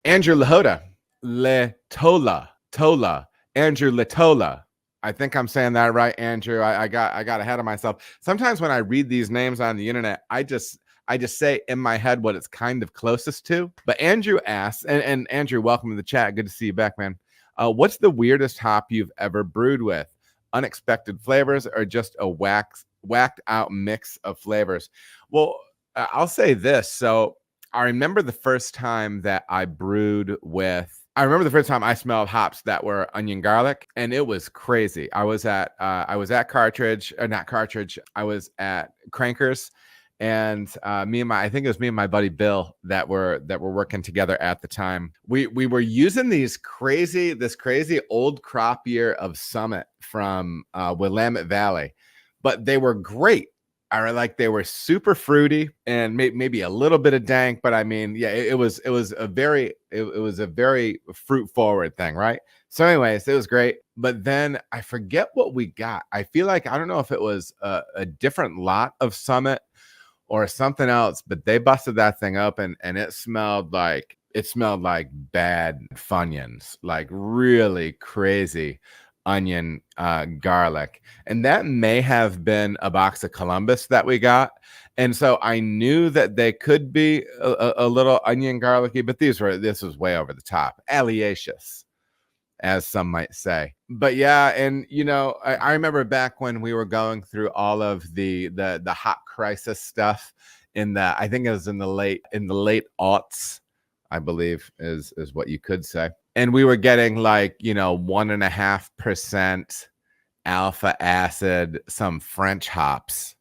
Andrew Letola, Andrew Letola. I think I'm saying that right, Andrew. I got ahead of myself. Sometimes when I read these names on the internet, I just say in my head what it's kind of closest to. But Andrew asks, and Andrew, welcome to the chat. Good to see you back, man. What's the weirdest hop you've ever brewed with? Unexpected flavors or just a whacked out mix of flavors? Well, I'll say this. So I remember the first time that I brewed with, I remember the first time I smelled hops that were onion garlic, and it was crazy. I was at Cartridge, or not Cartridge. I was at Crankers, and I think it was me and my buddy Bill that were working together at the time. We were using this crazy old crop year of Summit from Willamette Valley, but they were great. They were super fruity and maybe a little bit of dank, but I mean, yeah, it was a very fruit forward thing, right? So, anyways, it was great. But then I forget what we got. I feel like I don't know if it was a different lot of Summit or something else, but they busted that thing open and it smelled like bad Funyuns, like really crazy onion garlic. And that may have been a box of Columbus that we got. And so I knew that they could be a little onion garlicky, but this was way over the top, alliacious, as some might say. But yeah, and I remember back when we were going through all of the hot crisis stuff I think it was in the late aughts, I believe is what you could say. And we were getting 1.5% alpha acid, some French hops.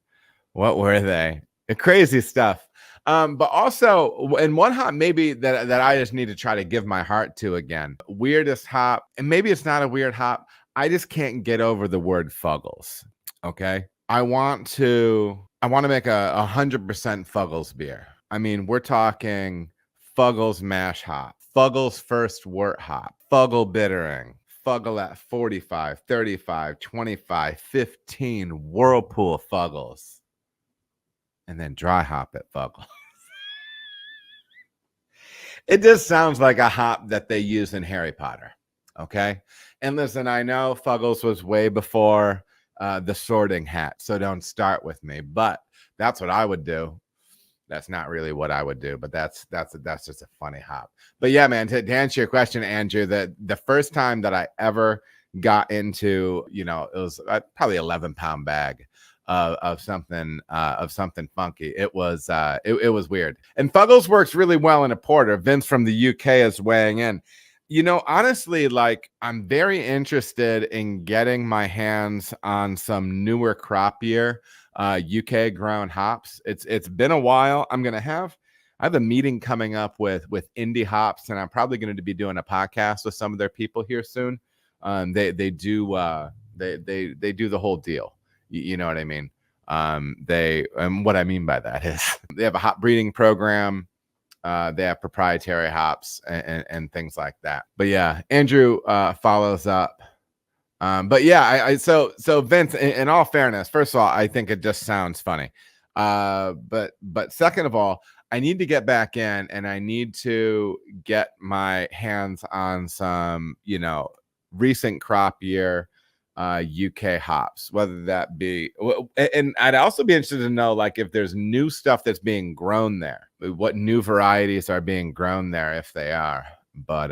What were they? Crazy stuff. But also, and one hop maybe that I just need to try to give my heart to again. Weirdest hop, and maybe it's not a weird hop. I just can't get over the word Fuggles. Okay, I want to make a 100% Fuggles beer. I mean, we're talking Fuggles mash hop, Fuggles first wort hop, Fuggle bittering, Fuggle at 45, 35, 25, 15 Whirlpool Fuggles, and then dry hop at Fuggles. It just sounds like a hop that they use in Harry Potter. Okay. And listen, I know Fuggles was way before the Sorting Hat, so don't start with me, but that's what I would do. That's not really what I would do, but that's just a funny hop. But yeah, man, to answer your question, Andrew, the first time that I ever got into, it was probably 11-pound bag of something funky. It was weird. And Fuggles works really well in a porter. Vince from the UK is weighing in. Honestly, I'm very interested in getting my hands on some newer crop year UK grown hops. It's been a while. I have a meeting coming up with Indie Hops, and I'm probably going to be doing a podcast with some of their people here soon. They do the whole deal. You know what I mean? What I mean by that is they have a hop breeding program. They have proprietary hops and things like that. But yeah, Andrew follows up. But yeah, so Vince, in all fairness, first of all, I think it just sounds funny. But second of all, I need to get back in and I need to get my hands on some, recent crop year UK hops, whether that be, and I'd also be interested to know if there's new stuff that's being grown there, what new varieties are being grown there, if they are. But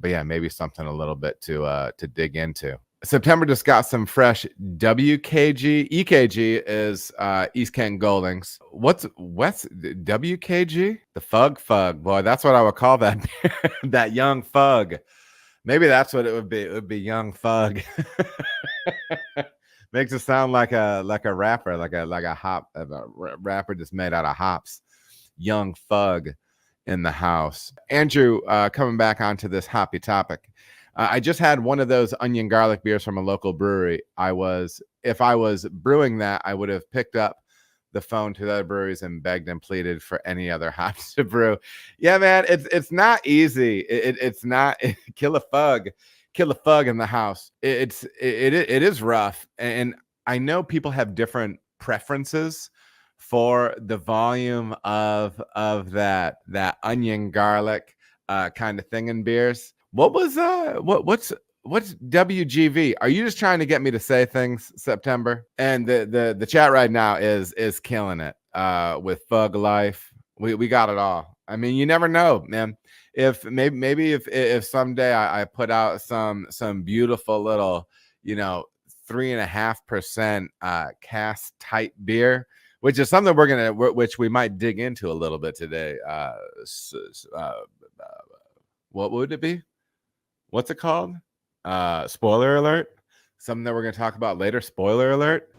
yeah, maybe something a little bit to dig into. September just got some fresh WKG. EKG is East Kent Goldings. What's WKG? The Fug. Boy, that's what I would call that that young Fug. Maybe that's what it would be. It would be young Fug. Makes it sound like a rapper, like a hop, a rapper just made out of hops. Young Fug in the house. Andrew, coming back onto this hoppy topic. I just had one of those onion garlic beers from a local brewery. If I was brewing that, I would have picked up the phone to the other breweries and begged and pleaded for any other hops to brew. Yeah, man, it's not easy. It's not kill a fug in the house. It is rough, and I know people have different preferences for the volume of that onion garlic. kind of thing in beers. What's WGV? Are you just trying to get me to say things, September? And the chat right now is killing it with Fug Life. We got it all. I mean, you never know, man. If maybe if someday I put out some beautiful little, 3.5% cast tight beer, which is something which we might dig into a little bit today. What would it be? What's it called? Spoiler alert. Something that we're going to talk about later. Spoiler alert.